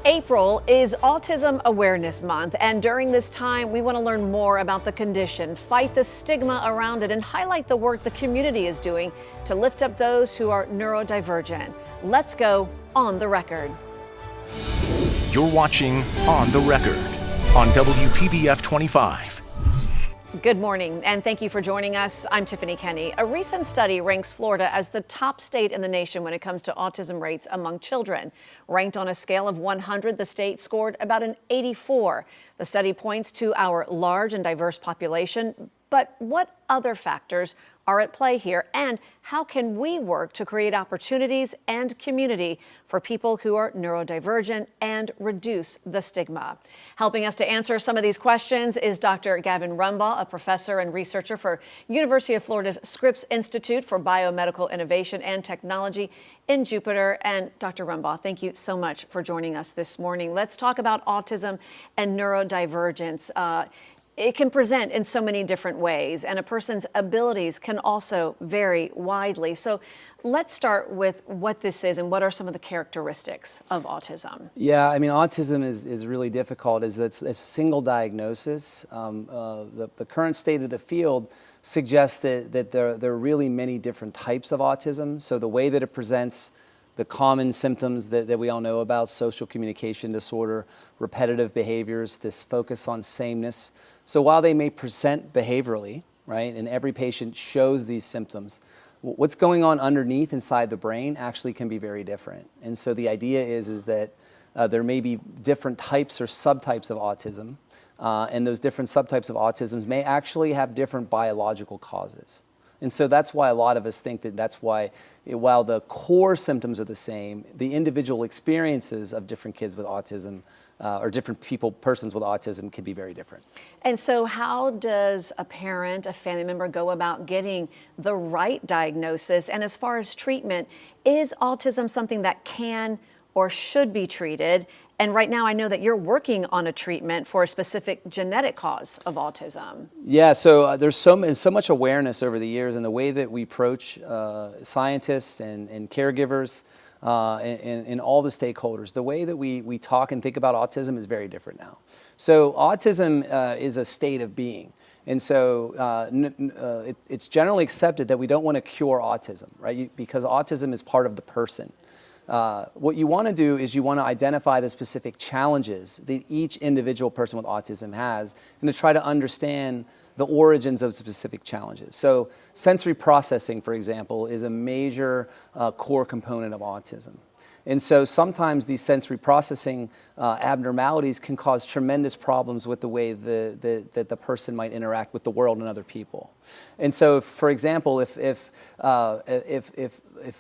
April is Autism Awareness Month, and during this time, we want to learn more about the condition, fight the stigma around it, and highlight the work the community is doing to lift up those who are neurodivergent. Let's go on the record. You're watching On the Record on WPBF 25. Good morning, and thank you for joining us. I'm Tiffany Kenny. A recent study ranks Florida as the top state in the nation when it comes to autism rates among children. Ranked on a scale of 100, the state scored about an 84. The study points to our large and diverse population, but what other factors are at play here, and how can we work to create opportunities and community for people who are neurodivergent and reduce the stigma? Helping us to answer some of these questions is Dr. Gavin Rumbaugh, a professor and researcher for University of Florida's Scripps Institute for Biomedical Innovation and Technology in Jupiter. And Dr. Rumbaugh, thank you so much for joining us this morning. Let's talk about autism and neurodivergence. It can present in so many different ways, and a person's abilities can also vary widely. So let's start with what this is and what are some of the characteristics of autism. Yeah, I mean, autism is really difficult. It's a single diagnosis. The current state of the field suggests that there are really many different types of autism. So the way that it presents, the common symptoms that we all know about: social communication disorder, repetitive behaviors, this focus on sameness. So while they may present behaviorally, right, and every patient shows these symptoms, what's going on underneath inside the brain actually can be very different. And so the idea is that there may be different types or subtypes of autism, and those different subtypes of autisms may actually have different biological causes. And so that's why a lot of us think that's why, while the core symptoms are the same, the individual experiences of different kids with autism or different persons with autism can be very different. And so how does a parent, a family member go about getting the right diagnosis? And as far as treatment, is autism something that can or should be treated? And right now I know that you're working on a treatment for a specific genetic cause of autism. Yeah, so there's so much awareness over the years, and the way that we approach scientists and caregivers and all the stakeholders, the way that we talk and think about autism is very different now. So autism is a state of being. And so it's generally accepted that we don't want to cure autism, right? Because autism is part of the person. What you want to do is you want to identify the specific challenges that each individual person with autism has, and to try to understand the origins of specific challenges. So sensory processing, for example, is a major core component of autism. And so sometimes these sensory processing abnormalities can cause tremendous problems with the way that the person might interact with the world and other people. And so, for example, if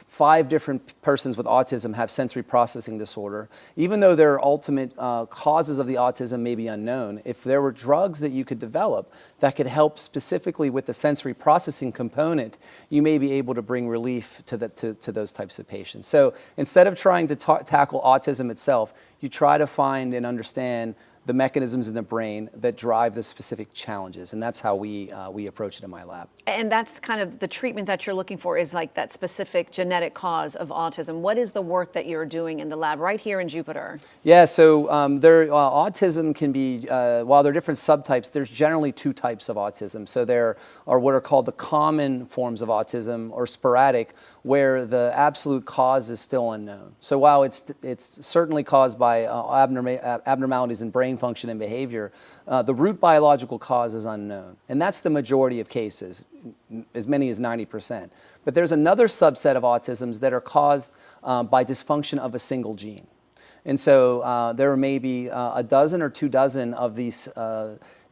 5 different persons with autism have sensory processing disorder, even though their ultimate causes of the autism may be unknown, if there were drugs that you could develop that could help specifically with the sensory processing component, you may be able to bring relief to those types of patients. So instead of trying to tackle autism itself, you try to find and understand the mechanisms in the brain that drive the specific challenges, and that's how we approach it in my lab. And that's kind of the treatment that you're looking for, is like that specific genetic cause of autism. What is the work that you're doing in the lab right here in Jupiter? Yeah, so autism can be, while there are different subtypes, there's generally 2 types of autism. So there are what are called the common forms of autism, or sporadic, where the absolute cause is still unknown. So while it's certainly caused by abnormalities in brain function and behavior, the root biological cause is unknown. And that's the majority of cases, as many as 90%. But there's another subset of autisms that are caused by dysfunction of a single gene. And so there may be a dozen or 2 dozen of these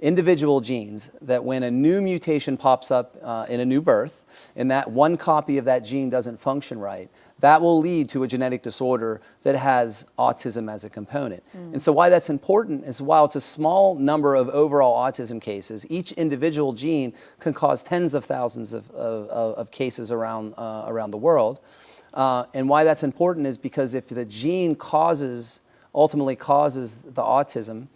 individual genes that, when a new mutation pops up in a new birth, and that one copy of that gene doesn't function right, that will lead to a genetic disorder that has autism as a component. And so why that's important is, while it's a small number of overall autism cases, each individual gene can cause tens of thousands of cases around the world. And why that's important is because if the gene ultimately causes the autism,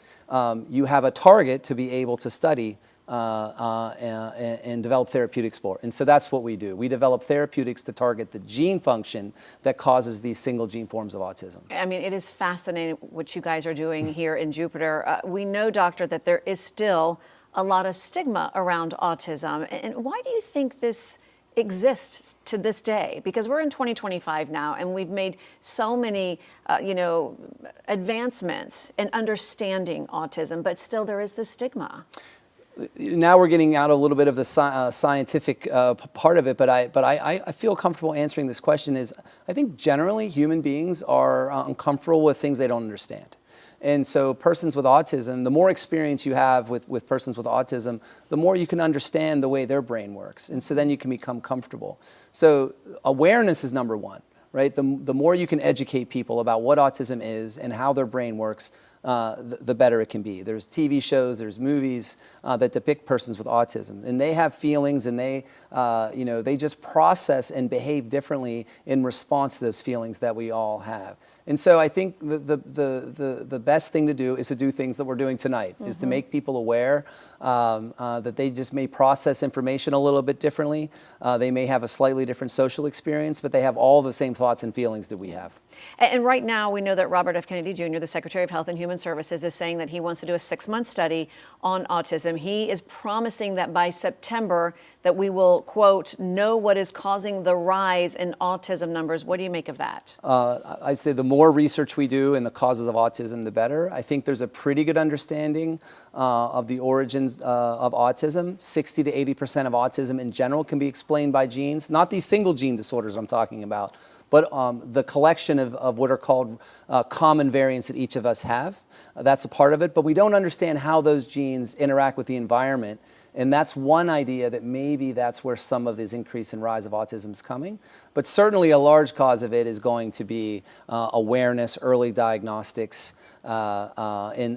you have a target to be able to study and develop therapeutics for. And so that's what we do. We develop therapeutics to target the gene function that causes these single gene forms of autism. I mean, it is fascinating what you guys are doing here in Jupiter. We know, doctor, that there is still a lot of stigma around autism. And why do you think this exists to this day? Because we're in 2025 now, and we've made so many, advancements in understanding autism, but still there is this stigma. Now we're getting out a little bit of the scientific part of it, but I feel comfortable answering this question. I think generally human beings are uncomfortable with things they don't understand. And so persons with autism, the more experience you have with persons with autism, the more you can understand the way their brain works. And so then you can become comfortable. So awareness is number one, right? The more you can educate people about what autism is and how their brain works, the better it can be. There's TV shows, there's movies that depict persons with autism, and they have feelings, and they just process and behave differently in response to those feelings that we all have. And so I think the best thing to do is to do things that we're doing tonight, is to make people aware that they just may process information a little bit differently. They may have a slightly different social experience, but they have all the same thoughts and feelings that we have. And right now, we know that Robert F. Kennedy Jr., the Secretary of Health and Human Services, is saying that he wants to do a 6-month study on autism. He is promising that by September that we will, quote, know what is causing the rise in autism numbers. What do you make of that? I say the more research we do in the causes of autism, the better. I think there's a pretty good understanding of the origins of autism. 60 to 80% of autism in general can be explained by genes, not these single gene disorders I'm talking about, but the collection of what are called common variants that each of us have. That's a part of it, but we don't understand how those genes interact with the environment. And that's one idea that maybe that's where some of this increase in rise of autism is coming. But certainly a large cause of it is going to be awareness, early diagnostics, and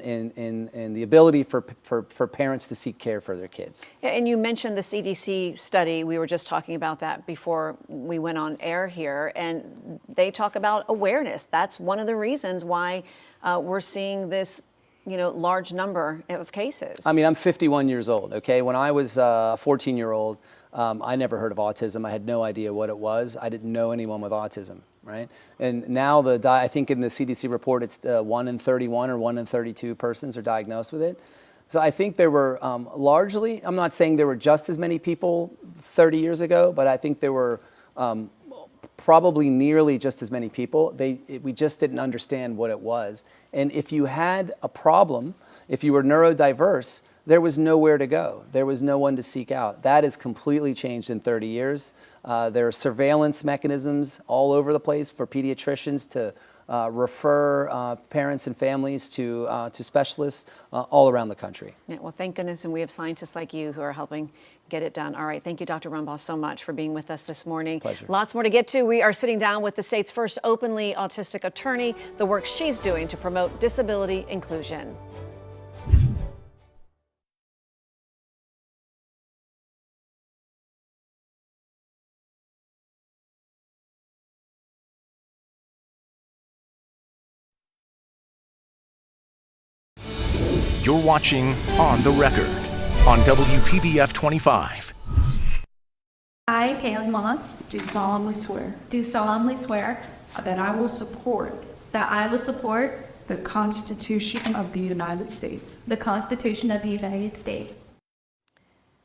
the ability for parents to seek care for their kids. Yeah, and you mentioned the CDC study. We were just talking about that before we went on air here, and they talk about awareness. That's one of the reasons why we're seeing this large number of cases. I mean, I'm 51 years old, okay? When I was a 14-year-old, I never heard of autism. I had no idea what it was. I didn't know anyone with autism, right? And now I think in the CDC report, it's 1 in 31 or 1 in 32 persons are diagnosed with it. So I think there were largely, I'm not saying there were just as many people 30 years ago, but I think there were probably nearly just as many people. We just didn't understand what it was. And if you had a problem, if you were neurodiverse, there was nowhere to go. There was no one to seek out. That has completely changed in 30 years. There are surveillance mechanisms all over the place for pediatricians to refer parents and families to specialists all around the country. Yeah, well, thank goodness, and we have scientists like you who are helping get it done. All right, thank you, Dr. Rumbaugh, so much for being with us this morning. Pleasure. Lots more to get to. We are sitting down with the state's first openly autistic attorney, the work she's doing to promote disability inclusion. You're watching On the Record on WPBF 25. I, Haley Moss, do solemnly swear that I will support the Constitution of the United States. the Constitution of the United States.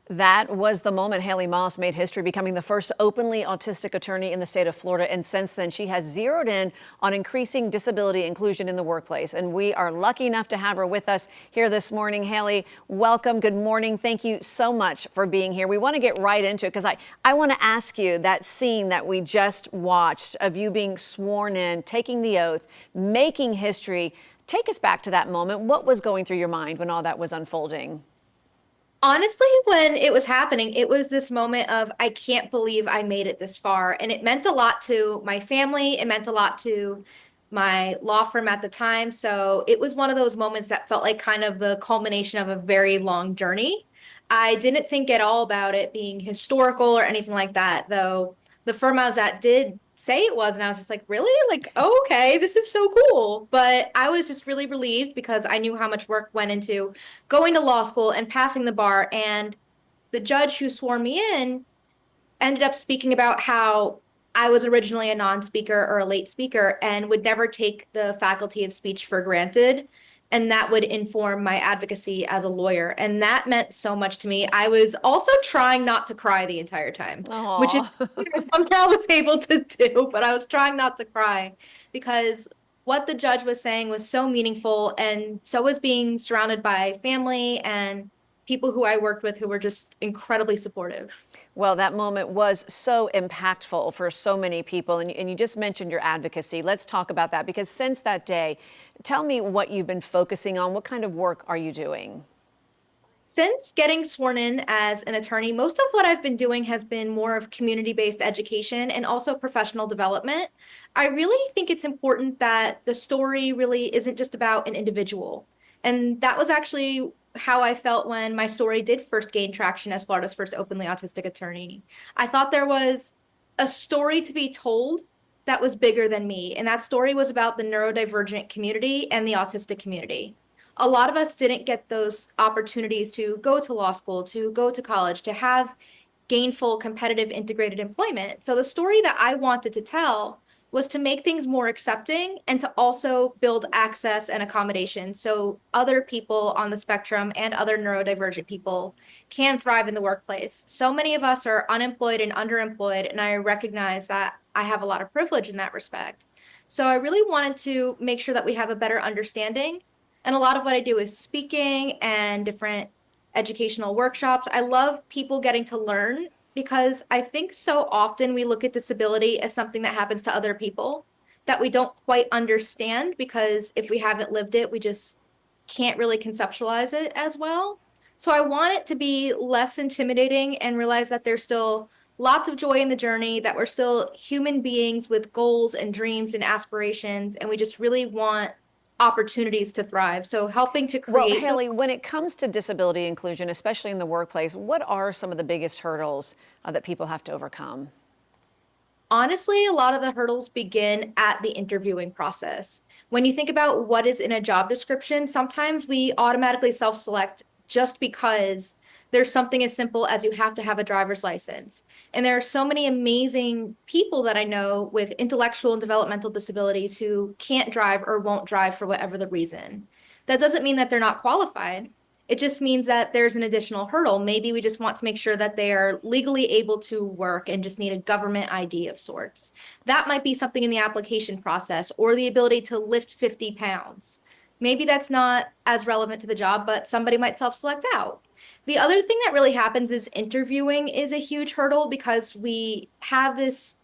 That was the moment Haley Moss made history, becoming the first openly autistic attorney in the state of Florida. And since then, she has zeroed in on increasing disability inclusion in the workplace. And we are lucky enough to have her with us here this morning. Haley, welcome. Good morning. Thank you so much for being here. We want to get right into it because I want to ask you that scene that we just watched of you being sworn in, taking the oath, making history. Take us back to that moment. What was going through your mind when all that was unfolding? Honestly, when it was happening, it was this moment of, I can't believe I made it this far. And it meant a lot to my family. It meant a lot to my law firm at the time. So it was one of those moments that felt like kind of the culmination of a very long journey. I didn't think at all about it being historical or anything like that, though the firm I was at did say it was. And I was just like, really? Like, oh, okay, this is so cool. But I was just really relieved because I knew how much work went into going to law school and passing the bar. And the judge who swore me in ended up speaking about how I was originally a non-speaker or a late speaker and would never take the faculty of speech for granted. And that would inform my advocacy as a lawyer. And that meant so much to me. I was also trying not to cry the entire time, which is somehow was able to do, but I was trying not to cry because what the judge was saying was so meaningful. And so was being surrounded by family and people who I worked with who were just incredibly supportive. Well, that moment was so impactful for so many people. And you just mentioned your advocacy. Let's talk about that because since that day, tell me what you've been focusing on. What kind of work are you doing? Since getting sworn in as an attorney, most of what I've been doing has been more of community-based education and also professional development. I really think it's important that the story really isn't just about an individual. And that was actually how I felt when my story did first gain traction as Florida's first openly autistic attorney. I thought there was a story to be told that was bigger than me, and that story was about the neurodivergent community and the autistic community. A lot of us didn't get those opportunities to go to law school, to go to college, to have gainful, competitive, integrated employment. So the story that I wanted to tell was to make things more accepting and to also build access and accommodation so other people on the spectrum and other neurodivergent people can thrive in the workplace. So many of us are unemployed and underemployed, and I recognize that I have a lot of privilege in that respect. So I really wanted to make sure that we have a better understanding. And a lot of what I do is speaking and different educational workshops. I love people getting to learn because I think so often we look at disability as something that happens to other people that we don't quite understand because if we haven't lived it, we just can't really conceptualize it as well. So I want it to be less intimidating and realize that there's still lots of joy in the journey, that we're still human beings with goals and dreams and aspirations, and we just really want opportunities to thrive. So helping to create. Well, Haley, when it comes to disability inclusion, especially in the workplace, what are some of the biggest hurdles that people have to overcome? Honestly, a lot of the hurdles begin at the interviewing process. When you think about what is in a job description, sometimes we automatically self-select just because there's something as simple as you have to have a driver's license. And there are so many amazing people that I know with intellectual and developmental disabilities who can't drive or won't drive for whatever the reason. That doesn't mean that they're not qualified. It just means that there's an additional hurdle. Maybe we just want to make sure that they are legally able to work and just need a government ID of sorts. That might be something in the application process, or the ability to lift 50 pounds. Maybe that's not as relevant to the job, but somebody might self-select out. The other thing that really happens is interviewing is a huge hurdle because we have this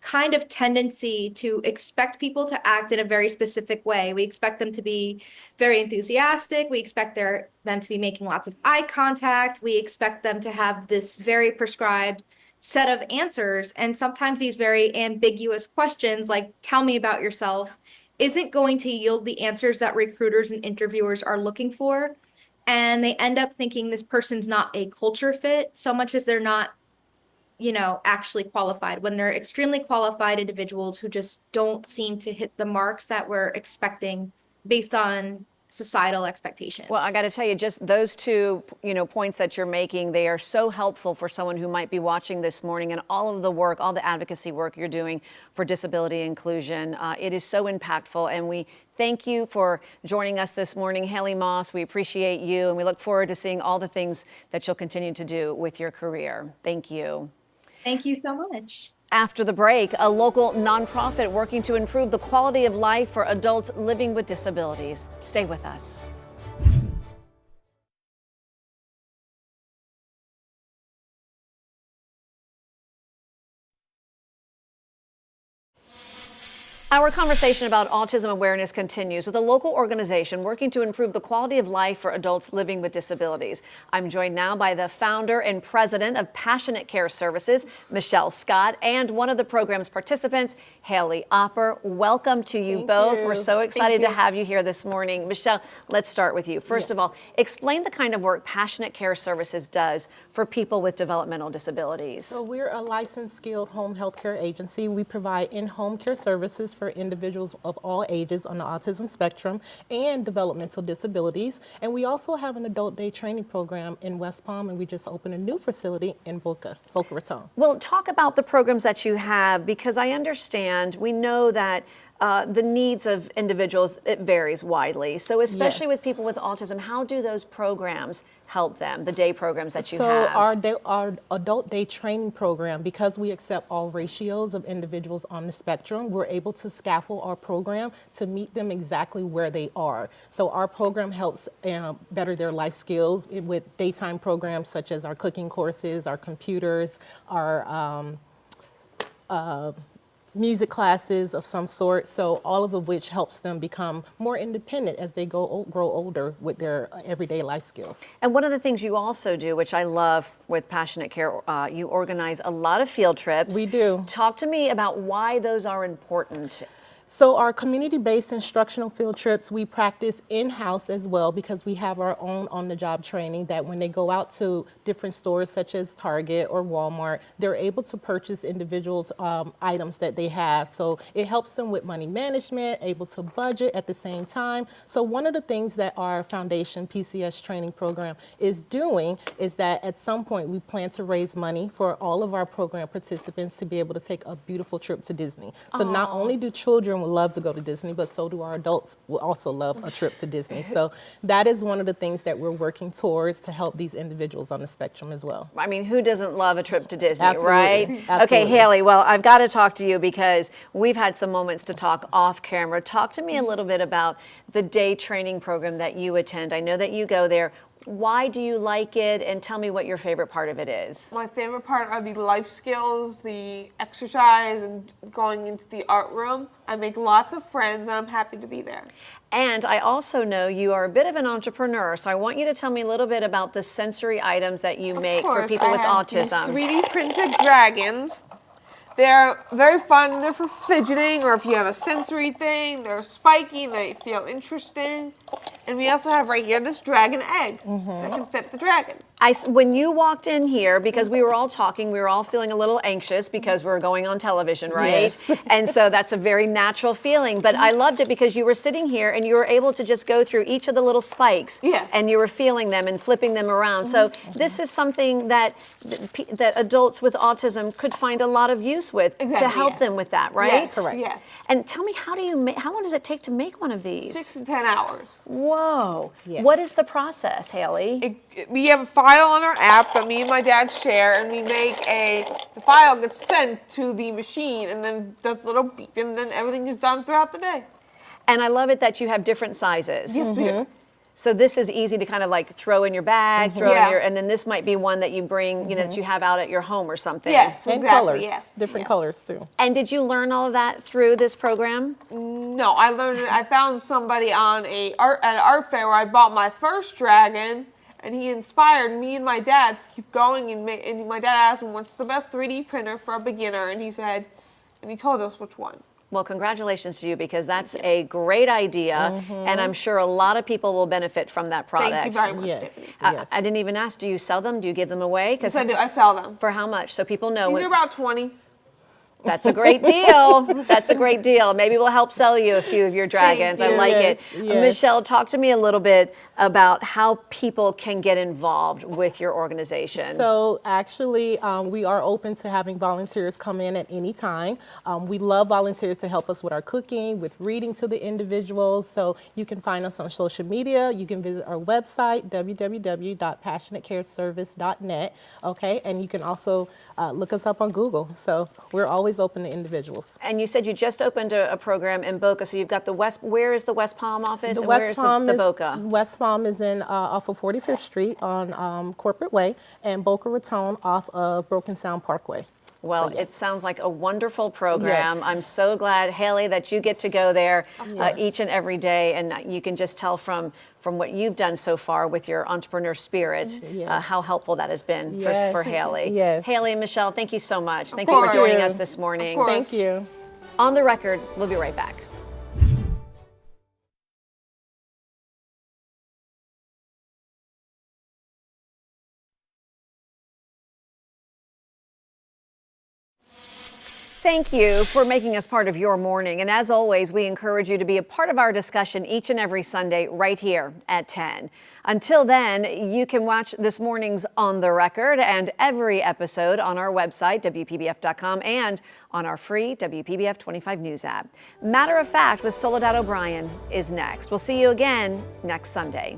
kind of tendency to expect people to act in a very specific way. We expect them to be very enthusiastic. We expect them to be making lots of eye contact. We expect them to have this very prescribed set of answers. And sometimes these very ambiguous questions, like, tell me about yourself, isn't going to yield the answers that recruiters and interviewers are looking for. And they end up thinking this person's not a culture fit so much as they're not, actually qualified, when they're extremely qualified individuals who just don't seem to hit the marks that we're expecting based on societal expectations. Well, I got to tell you, just those two, points that you're making, they are so helpful for someone who might be watching this morning, and all of the work, all the advocacy work you're doing for disability inclusion. It is so impactful, and we thank you for joining us this morning, Haley Moss. We appreciate you, and we look forward to seeing all the things that you'll continue to do with your career. Thank you. Thank you so much. After the break, a local nonprofit working to improve the quality of life for adults living with disabilities. Stay with us. Our conversation about autism awareness continues with a local organization working to improve the quality of life for adults living with disabilities. I'm joined now by the founder and president of Passionate Care Services, Michelle Scott, and one of the program's participants, Haley Opper. Welcome to you both. We're so excited to have you here this morning. Michelle, let's start with you. First of all, explain the kind of work Passionate Care Services does for people with developmental disabilities. So we're a licensed skilled home health care agency. We provide in-home care services for individuals of all ages on the autism spectrum and developmental disabilities. And we also have an adult day training program in West Palm, and we just opened a new facility in Boca Raton. Well, talk about the programs that you have, because I understand, we know that the needs of individuals, it varies widely. So especially with people with autism, how do those programs help them, the day programs that you have? So our adult day training program, because we accept all ratios of individuals on the spectrum, we're able to scaffold our program to meet them exactly where they are. So our program helps better their life skills with daytime programs such as our cooking courses, our computers, our music classes of some sort, so all of which helps them become more independent as they grow older with their everyday life skills. And one of the things you also do, which I love with Passionate Care, you organize a lot of field trips. We do. Talk to me about why those are important. So our community-based instructional field trips, we practice in-house as well, because we have our own on-the-job training that when they go out to different stores such as Target or Walmart, they're able to purchase individuals' items that they have. So it helps them with money management, able to budget at the same time. So one of the things that our foundation PCS training program is doing is that at some point we plan to raise money for all of our program participants to be able to take a beautiful trip to Disney. So not only do children would love to go to Disney, but so do our adults will also love a trip to Disney. So that is one of the things that we're working towards to help these individuals on the spectrum as well. I mean, who doesn't love a trip to Disney, Absolutely. right? Absolutely. Okay, Haley, well, I've got to talk to you because we've had some moments to talk off camera. Talk to me a little bit about the day training program that you attend. I know that you go there. Why do you like it? And tell me what your favorite part of it is. My favorite part are the life skills, the exercise, and going into the art room. I make lots of friends, and I'm happy to be there. And I also know you are a bit of an entrepreneur, so I want you to tell me a little bit about the sensory items that you make for people with autism. These 3D printed dragons. They're very fun. They're for fidgeting, or if you have a sensory thing, they're spiky, they feel interesting. And we also have right here this dragon egg that can fit the dragon. When you walked in here, because we were all talking, we were all feeling a little anxious because we're going on television, right? Yes. And so that's a very natural feeling. But I loved it because you were sitting here and you were able to just go through each of the little spikes. Yes. And you were feeling them and flipping them around. So this is something that adults with autism could find a lot of use with to help them with that, right? Yes, correct. Yes. And tell me, how long does it take to make one of these? 6 to 10 hours. Whoa. Yes. What is the process, Haley? We have a file on our app that me and my dad share, and we make the file gets sent to the machine and then does a little beep, and then everything is done throughout the day. And I love it that you have different sizes. Yes, we do. So this is easy to kind of like throw in your bag, throw in your, and then this might be one that you bring, you know, that you have out at your home or something. Yes, And exactly. colors, Yes, different colors too. And did you learn all of that through this program? No, I learned it. I found somebody on at an art fair where I bought my first dragon, and he inspired me and my dad to keep going. And my dad asked him, "What's the best 3D printer for a beginner?" And he said, and he told us which one. Well, congratulations to you, because that's a great idea, and I'm sure a lot of people will benefit from that product. Thank you very much, Yes. Tiffany. I didn't even ask, do you sell them? Do you give them away? Yes, I do. I sell them. For how much? So people know. These are about 20. That's a great deal. That's a great deal. Maybe we'll help sell you a few of your dragons. I like it. Yes. Michelle, talk to me a little bit about how people can get involved with your organization. So actually, we are open to having volunteers come in at any time. We love volunteers to help us with our cooking, with reading to the individuals. So you can find us on social media. You can visit our website, www.passionatecareservice.net. Okay, and you can also look us up on Google. So we're always open to individuals. And you said you just opened a program in Boca. So you've got the where is the West Palm office? The and West where is Palm the Boca? West Palm is in off of 45th Street on Corporate Way, and Boca Raton off of Broken Sound Parkway. Well, So, yes. it sounds like a wonderful program. Yes. I'm so glad, Haley, that you get to go there Yes. each and every day, and you can just tell from what you've done so far with your entrepreneur spirit, Yes. how helpful that has been Yes. for Haley. Yes. Haley and Michelle, thank you so much. Thank you for course. joining Thank us you. this morning. Of course. Thank you. On the Record, we'll be right back. Thank you for making us part of your morning. And as always, we encourage you to be a part of our discussion each and every Sunday right here at 10. Until then, you can watch this morning's On the Record and every episode on our website, WPBF.com, and on our free WPBF 25 News app. Matter of Fact with Soledad O'Brien is next. We'll see you again next Sunday.